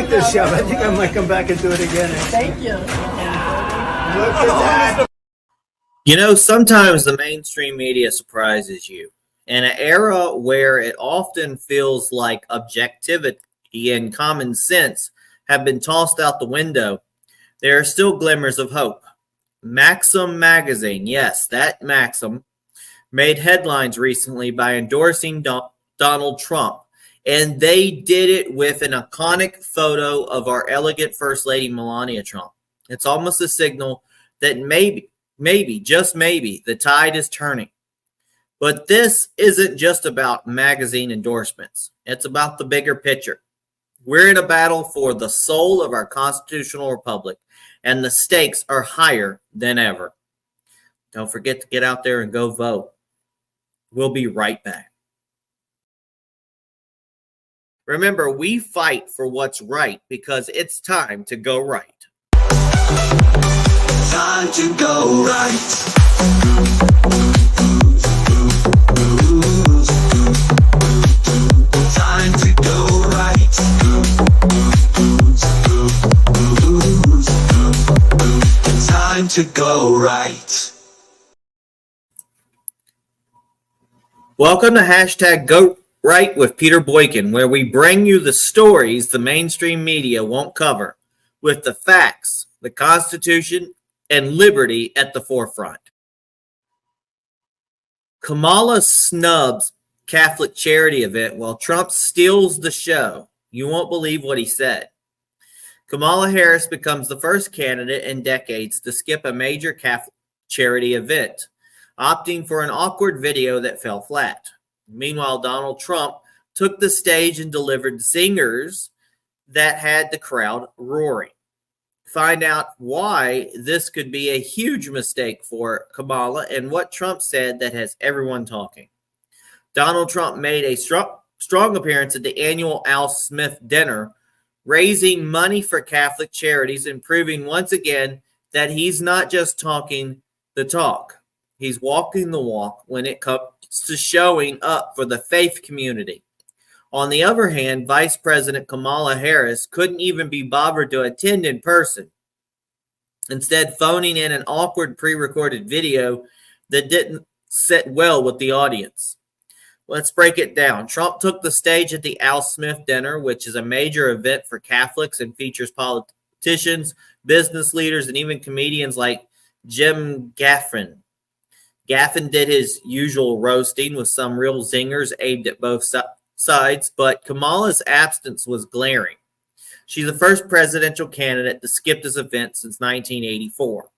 like this show. I think I might come back and do it again. Thank you. Look at that. You know, sometimes the mainstream media surprises you. In an era where it often feels like objectivity and common sense have been tossed out the window, there are still glimmers of hope. Maxim magazine, yes, that Maxim, made headlines recently by endorsing Donald Trump. And they did it with an iconic photo of our elegant First Lady Melania Trump. It's almost a signal that maybe, just maybe, the tide is turning. But this isn't just about magazine endorsements. It's about the bigger picture. We're in a battle for the soul of our constitutional republic, and the stakes are higher than ever. Don't forget to get out there and go vote. We'll be right back. Remember, we fight for what's right because it's time to go right. Time to go right. Time to go right. Time to go right. Welcome to Hashtag Go Right with Peter Boykin, where we bring you the stories the mainstream media won't cover, with the facts, the Constitution, and liberty at the forefront. Kamala snubs Catholic charity event while Trump steals the show. You won't believe what he said. Kamala Harris becomes the first candidate in decades to skip a major Catholic charity event, opting for an awkward video that fell flat. Meanwhile, Donald Trump took the stage and delivered zingers that had the crowd roaring. Find out why this could be a huge mistake for Kamala and what Trump said that has everyone talking. Donald Trump made a strong appearance at the annual Al Smith dinner, raising money for Catholic charities and proving once again that he's not just talking the talk. He's walking the walk when it comes to showing up for the faith community. On the other hand, Vice President Kamala Harris couldn't even be bothered to attend in person, instead phoning in an awkward pre-recorded video that didn't sit well with the audience. Let's break it down. Trump took the stage at the Al Smith dinner, which is a major event for Catholics and features politicians, business leaders, and even comedians like Jim Gaffigan. Gaffigan did his usual roasting with some real zingers aimed at both sides, but Kamala's absence was glaring. She's the first presidential candidate to skip this event since 1984.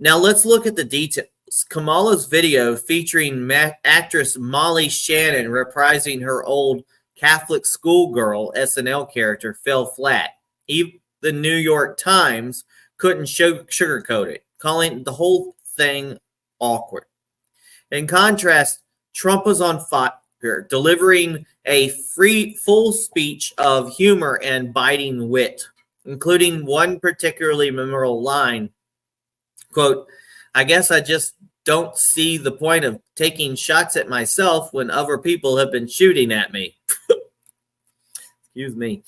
Now let's look at the details. Kamala's video featuring actress Molly Shannon reprising her old Catholic schoolgirl SNL character fell flat. Even the New York Times couldn't sugarcoat it, calling the whole thing awkward. In contrast, Trump was on fire, delivering a full speech of humor and biting wit, including one particularly memorable line, quote, "I guess I just don't see the point of taking shots at myself when other people have been shooting at me." Excuse me.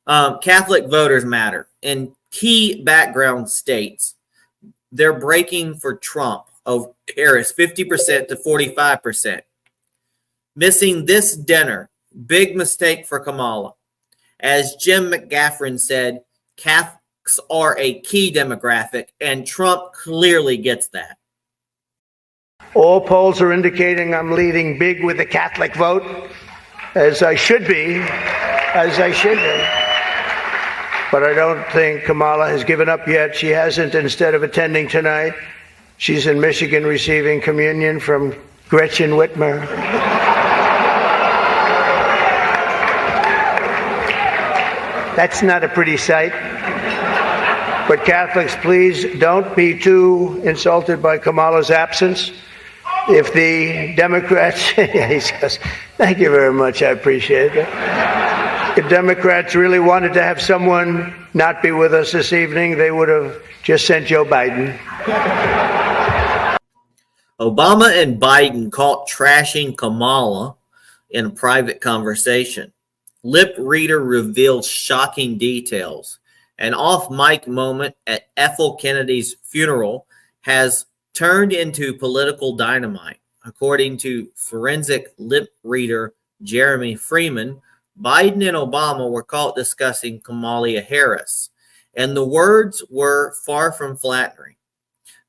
Catholic voters matter. In key background states, they're breaking for Trump of Harris 50% to 45%. Missing this dinner, big mistake for Kamala. As Jim McGaffin said, Catholics are a key demographic, and Trump clearly gets that. All polls are indicating I'm leading big with the Catholic vote, as I should be. But I don't think Kamala has given up yet. She hasn't. Instead of attending tonight, she's in Michigan receiving communion from Gretchen Whitmer. That's not a pretty sight. But Catholics, please don't be too insulted by Kamala's absence. If the Democrats, he says, thank you very much, I appreciate it. If Democrats really wanted to have someone not be with us this evening, they would have just sent Joe Biden. Obama and Biden caught trashing Kamala in a private conversation. Lip reader reveals shocking details. An off-mic moment at Ethel Kennedy's funeral has turned into political dynamite. According to forensic lip reader Jeremy Freeman, Biden and Obama were caught discussing Kamala Harris, and the words were far from flattering.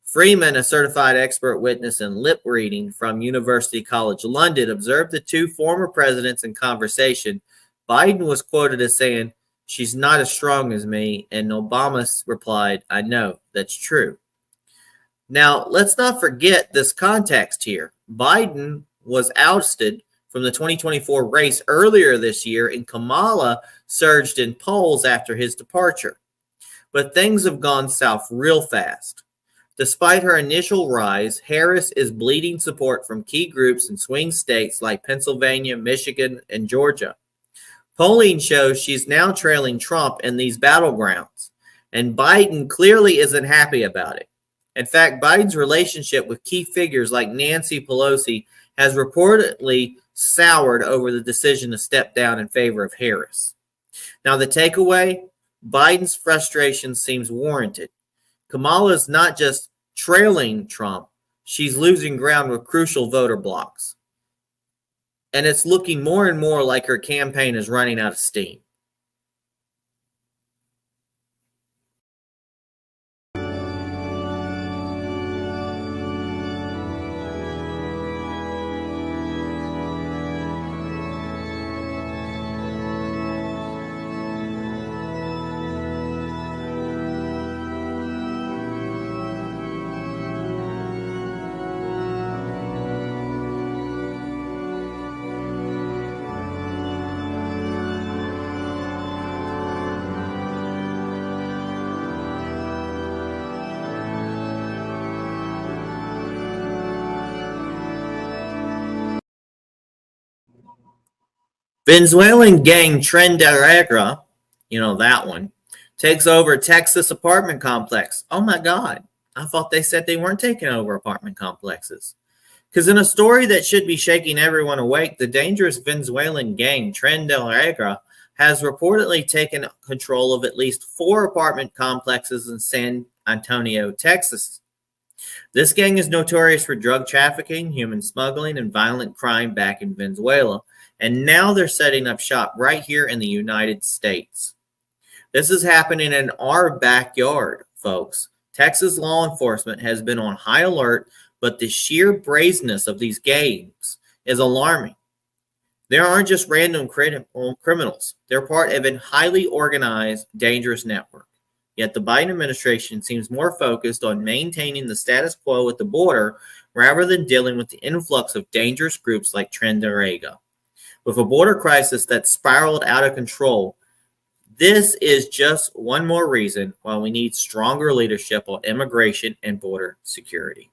Freeman, a certified expert witness in lip reading from University College London, observed the two former presidents in conversation. Biden was quoted as saying, "She's not as strong as me," and Obama replied, "I know, that's true." Now, let's not forget this context here. Biden was ousted from the 2024 race earlier this year, and Kamala surged in polls after his departure. But things have gone south real fast. Despite her initial rise, Harris is bleeding support from key groups in swing states like Pennsylvania, Michigan, and Georgia. Polling shows she's now trailing Trump in these battlegrounds, and Biden clearly isn't happy about it. In fact, Biden's relationship with key figures like Nancy Pelosi has reportedly soured over the decision to step down in favor of Harris. Now, the takeaway, Biden's frustration seems warranted. Kamala is not just trailing Trump, she's losing ground with crucial voter blocks. And it's looking more and more like her campaign is running out of steam. Venezuelan gang Tren de Aragua, you know that one, takes over Texas apartment complex. Oh my God. I thought they said they weren't taking over apartment complexes. Because in a story that should be shaking everyone awake, the dangerous Venezuelan gang Tren de Aragua has reportedly taken control of at least 4 apartment complexes in San Antonio, Texas. This gang is notorious for drug trafficking, human smuggling, and violent crime back in Venezuela. And now they're setting up shop right here in the United States. This is happening in our backyard, folks. Texas law enforcement has been on high alert, but the sheer brazenness of these gangs is alarming. They aren't just random criminals. They're part of a highly organized, dangerous network. Yet the Biden administration seems more focused on maintaining the status quo at the border rather than dealing with the influx of dangerous groups like Tren de Aragua. With a border crisis that spiraled out of control, this is just one more reason why we need stronger leadership on immigration and border security.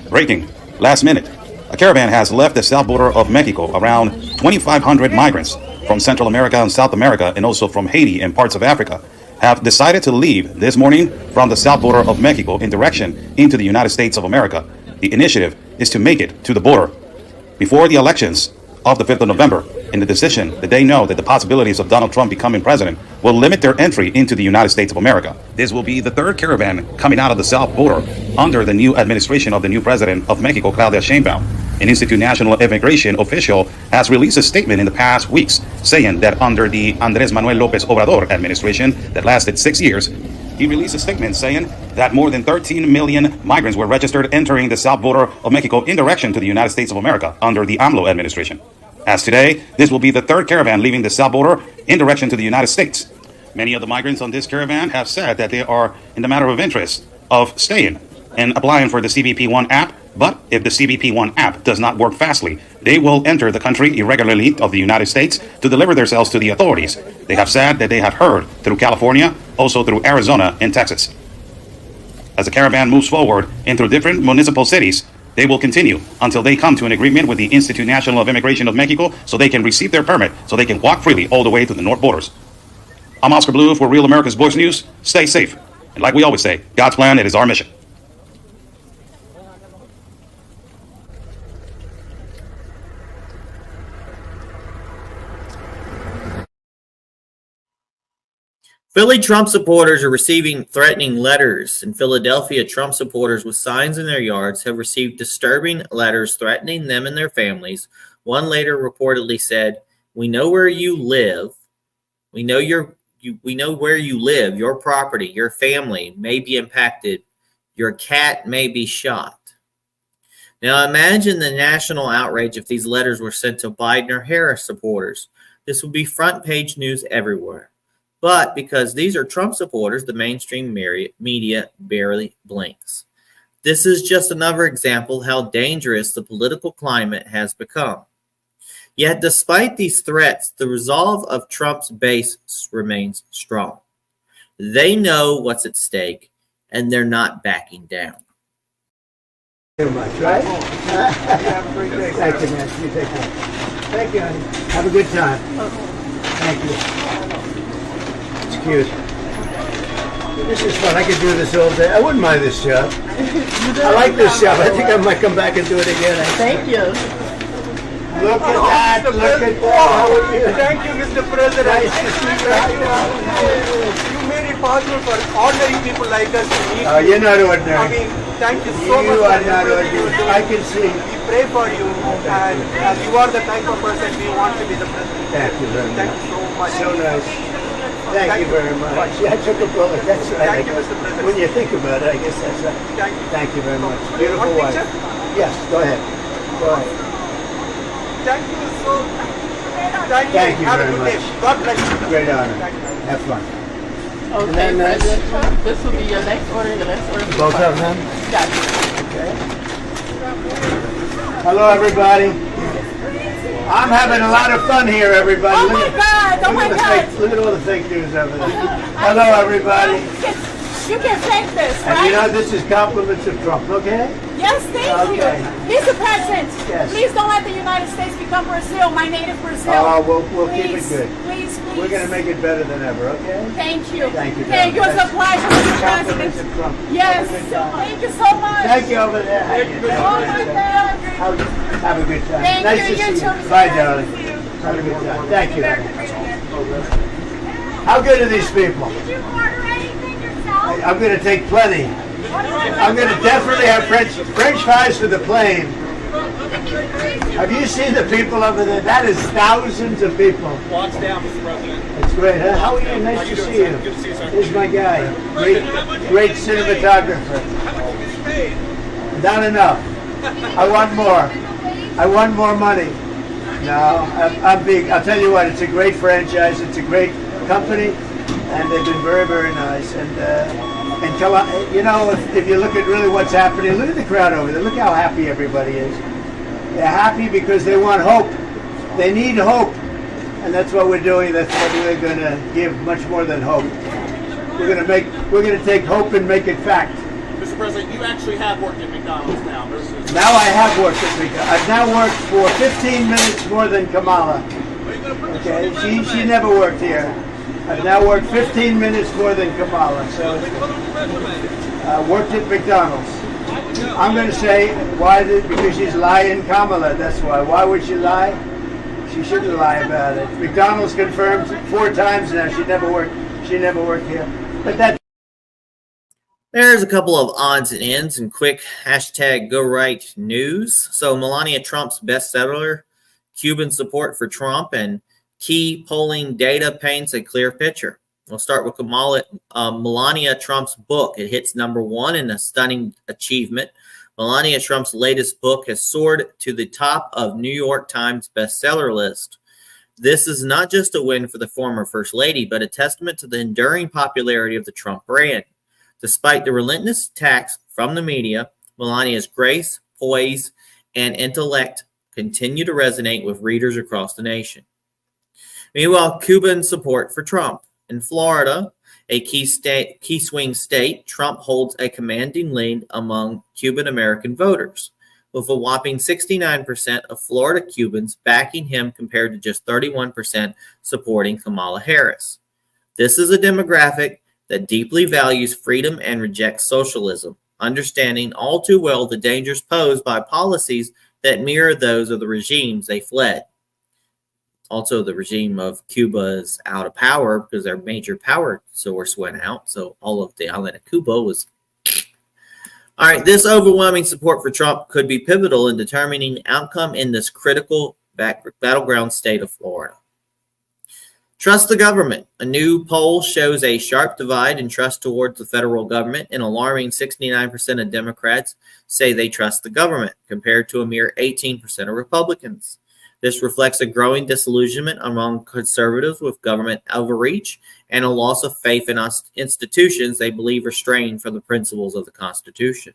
Breaking, last minute. A caravan has left the south border of Mexico. Around 2,500 migrants from Central America and South America, and also from Haiti and parts of Africa, have decided to leave this morning from the south border of Mexico in direction into the United States of America. The initiative is to make it to the border before the elections of the 5th of November. In the decision that they know that the possibilities of Donald Trump becoming president will limit their entry into the United States of America. This will be the third caravan coming out of the south border under the new administration of the new president of Mexico, Claudia Sheinbaum. An Institute National Immigration official has released a statement in the past weeks saying that under the Andrés Manuel López Obrador administration that lasted 6 years, he released a statement saying that more than 13 million migrants were registered entering the south border of Mexico in direction to the United States of America under the AMLO administration. As today, this will be the third caravan leaving the south border in direction to the United States. Many of the migrants on this caravan have said that they are in the matter of interest of staying and applying for the CBP-1 app, but if the CBP-1 app does not work fastly, they will enter the country irregularly of the United States to deliver themselves to the authorities. They have said that they have heard through California, also through Arizona and Texas. As the caravan moves forward into different municipal cities, they will continue until they come to an agreement with the Institute National of Immigration of Mexico so they can receive their permit, so they can walk freely all the way to the north borders. I'm Oscar Blue for Real America's Voice News. Stay safe. And like we always say, God's plan, it is our mission. Philly Trump supporters are receiving threatening letters. In Philadelphia, Trump supporters with signs in their yards have received disturbing letters threatening them and their families. One later reportedly said, "We know where you live. We know where you live. Your property, your family may be impacted. Your cat may be shot." Now imagine the national outrage if these letters were sent to Biden or Harris supporters. This would be front page news everywhere. But because these are Trump supporters, the mainstream media barely blinks. This is just another example of how dangerous the political climate has become. Yet despite these threats, the resolve of Trump's base remains strong. They know what's at stake, and they're not backing down. Too much, right? Thank you, man. You take care. Thank you, honey. Have a good time. Thank you. It's cute. This is fun. I could do this all day. I wouldn't mind this job. I like this job. I think I might come back and do it again. Thank you. Look at that. Look at that. How are you? Thank you, Mr. President. Nice to see you. You made it possible for ordinary people like us to meet you. You're not I ordinary. mean, thank you so much You for are not everything you ordinary. do. I can see. We pray for you, and you are the type of person we want to be the president. Thank you very Thank much. you so much. So nice. Thank you very much. Yeah, I took a bullet. That's right. Thank you, Mr. President. When you think about it, I guess that's right. Thank you. Thank you very much. One Beautiful wife. picture? Yes, go ahead. Go ahead. Thank you so much. Thank you Have very a good much. day. God bless you. Great honor. Thank you. Have fun. Okay, then that's- President Trump, this will be your next order. The next order. Both of them? Got it. Okay. Hello, everybody. I'm having a lot of fun here, everybody. Oh my God! Oh my God! Look at all the fake news over there. Hello, everybody. You can take this, And you know, right? this is compliments of Trump, okay? Yes, thank Okay. you. Mr. President, Yes. please don't let the United States become Brazil, my native Brazil. Oh, we'll keep it Please, good. Please, please. We're going to make it better than ever, okay? Thank you. Thank you, Thank you. It's a pleasure, Mr. Compliments President. of Trump. Yes. Have a good time. Thank you so much. Thank you over there. Oh my God. Have a good time. Thank Nice you. to You see too, you. Mr. Bye, President. darling. Have a good time. Thank you. How good are these people? Did you order anything yourself? I'm going to take plenty. I'm going to definitely have French fries for the plane. Have you seen the people over there? That is thousands of people. Watch down, Mr. President. It's great, huh? How are you? Nice to see you. Good to see you, sir. Here's my guy. Great cinematographer. Not enough. I want more. I want more money. No, I'm big. I'll tell you what, it's a great franchise. It's a great company, and they've been very, very nice. And you know, if you look at really what's happening, look at the crowd over there. Look how happy everybody is. They're happy because they want hope. They need hope, and that's what we're doing. That's what we're going to give, much more than hope. We're going to take hope and make it fact. Mr. President, you actually have worked at McDonald's now versus... Now I have worked at McDonald's. I've now worked for 15 minutes more than Kamala. Okay, she never worked here. I've now worked 15 minutes more than Kamala. So worked at McDonald's. I'm going to say because she's lying, Kamala. That's why. Why would she lie? She shouldn't lie about it. McDonald's confirmed 4 times now. She never worked here. But that. There's a couple of odds and ends and quick hashtag go right news. So Melania Trump's bestseller, Cuban support for Trump, and key polling data paints a clear picture. We'll start with Melania Trump's book. It hits #1 in a stunning achievement. Melania Trump's latest book has soared to the top of New York Times bestseller list. This is not just a win for the former First Lady, but a testament to the enduring popularity of the Trump brand. Despite the relentless attacks from the media, Melania's grace, poise, and intellect continue to resonate with readers across the nation. Meanwhile, Cuban support for Trump. In Florida, a key swing state, Trump holds a commanding lead among Cuban American voters, with a whopping 69% of Florida Cubans backing him compared to just 31% supporting Kamala Harris. This is a demographic that deeply values freedom and rejects socialism, understanding all too well the dangers posed by policies that mirror those of the regimes they fled. Also, the regime of Cuba is out of power because their major power source went out. So all of the island of Cuba was. All right, this overwhelming support for Trump could be pivotal in determining outcome in this critical battleground state of Florida. Trust the government. A new poll shows a sharp divide in trust towards the federal government. An alarming 69% of Democrats say they trust the government, compared to a mere 18% of Republicans. This reflects a growing disillusionment among conservatives with government overreach and a loss of faith in institutions they believe are strained from the principles of the Constitution.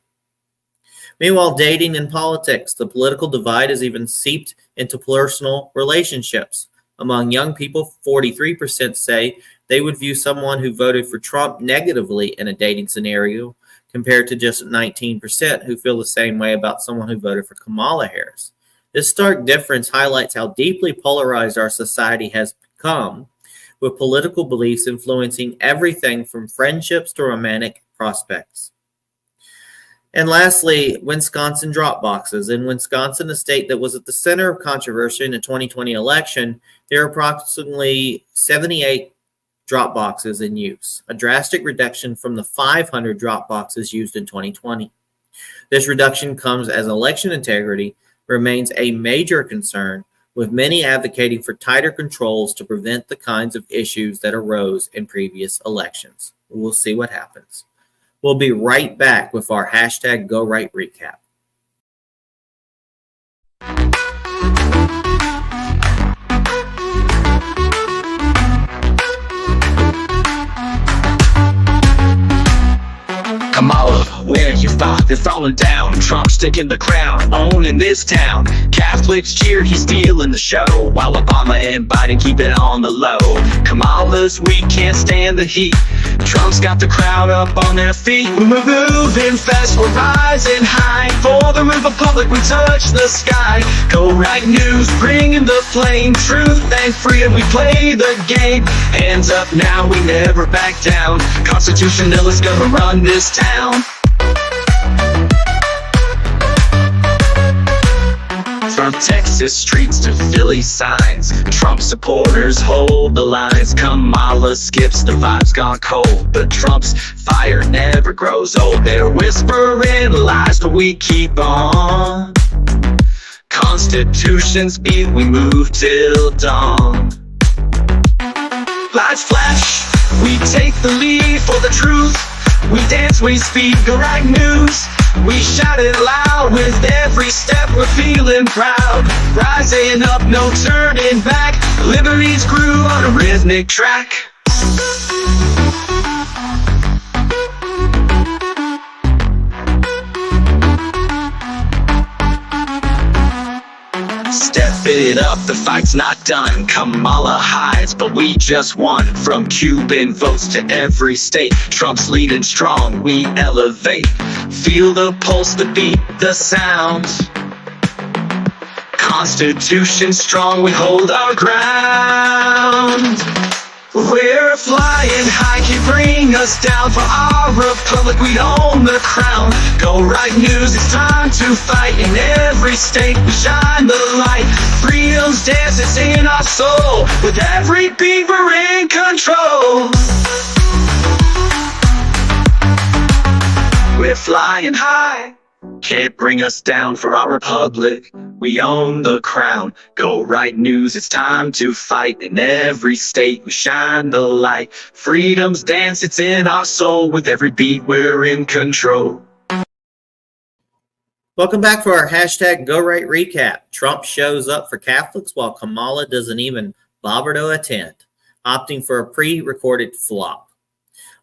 Meanwhile, dating and politics. The political divide has even seeped into personal relationships. Among young people, 43% say they would view someone who voted for Trump negatively in a dating scenario, compared to just 19% who feel the same way about someone who voted for Kamala Harris. This stark difference highlights how deeply polarized our society has become, with political beliefs influencing everything from friendships to romantic prospects. And lastly, Wisconsin drop boxes. In Wisconsin, a state that was at the center of controversy in the 2020 election, there are approximately 78 drop boxes in use, a drastic reduction from the 500 drop boxes used in 2020. This reduction comes as election integrity remains a major concern, with many advocating for tighter controls to prevent the kinds of issues that arose in previous elections. We'll see what happens. We'll be right back with our hashtag Go Right recap. Kamala, where you fought, they're falling down. Trump's taking the crown, owning this town. Catholics cheer, he's stealing the show, while Obama and Biden keep it on the low. Kamala's weak, can't stand the heat. Trump's got the crowd up on their feet. We're moving fast, we're rising high. For the Republic, we touch the sky. Go right news, bringing the flame. Truth and freedom, we play the game. Hands up now, we never back down. Constitutionalists gonna run this town. From Texas streets to Philly signs, Trump supporters hold the lines. Kamala skips, the vibe's gone cold, but Trump's fire never grows old. They're whispering lies, but we keep on. Constitution speed, we move till dawn. Lights flash, we take the lead for the truth. We dance, we speak, go right news. We shout it loud with every step, we're feeling proud. Rising up, no turning back. Liberty's groove on a rhythmic track. Step it up, the fight's not done. Kamala hides, but we just won. From Cuban votes to every state, Trump's leading strong, we elevate. Feel the pulse, the beat, the sound. Constitution strong, we hold our ground. We're flying high, can't bring us down. For our republic, we own the crown. Go right news, it's time to fight. In every state, we shine the light. Freedom's dance is in our soul. With every beat, we're in control. We're flying high, can't bring us down. For our republic, we own the crown. Go right news, it's time to fight. In every state, we shine the light. Freedom's dance, it's in our soul. With every beat, we're in control. Welcome back for our hashtag Go Right recap. Trump shows up for Catholics while Kamala doesn't even bother to attend, opting for a pre-recorded flop.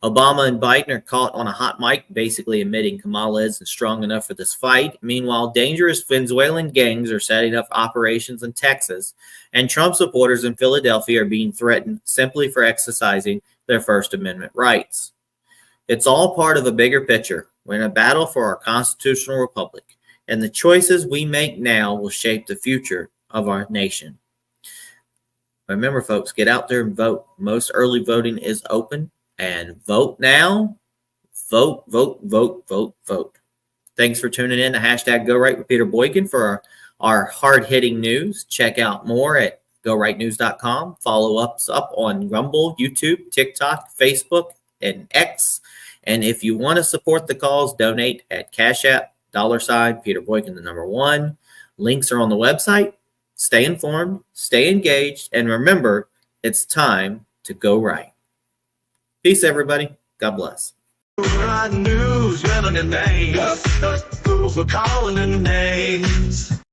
Obama and Biden are caught on a hot mic, basically admitting Kamala isn't strong enough for this fight. Meanwhile, dangerous Venezuelan gangs are setting up operations in Texas, and Trump supporters in Philadelphia are being threatened simply for exercising their First Amendment rights. It's all part of a bigger picture. We're in a battle for our constitutional republic, and the choices we make now will shape the future of our nation. Remember, folks, get out there and vote. Most early voting is open. And vote now. Vote, vote, vote, vote, vote. Thanks for tuning in to hashtag Go Right with Peter Boykin for our hard-hitting news. Check out more at GoRightNews.com. Follow us up on Rumble, YouTube, TikTok, Facebook, and X. And if you want to support the cause, donate at Cash App, $ Peter Boykin, the number 1. Links are on the website. Stay informed, stay engaged, and remember, it's time to go right. Peace, everybody. God bless. Right news, yelling their names. Fools were calling their names.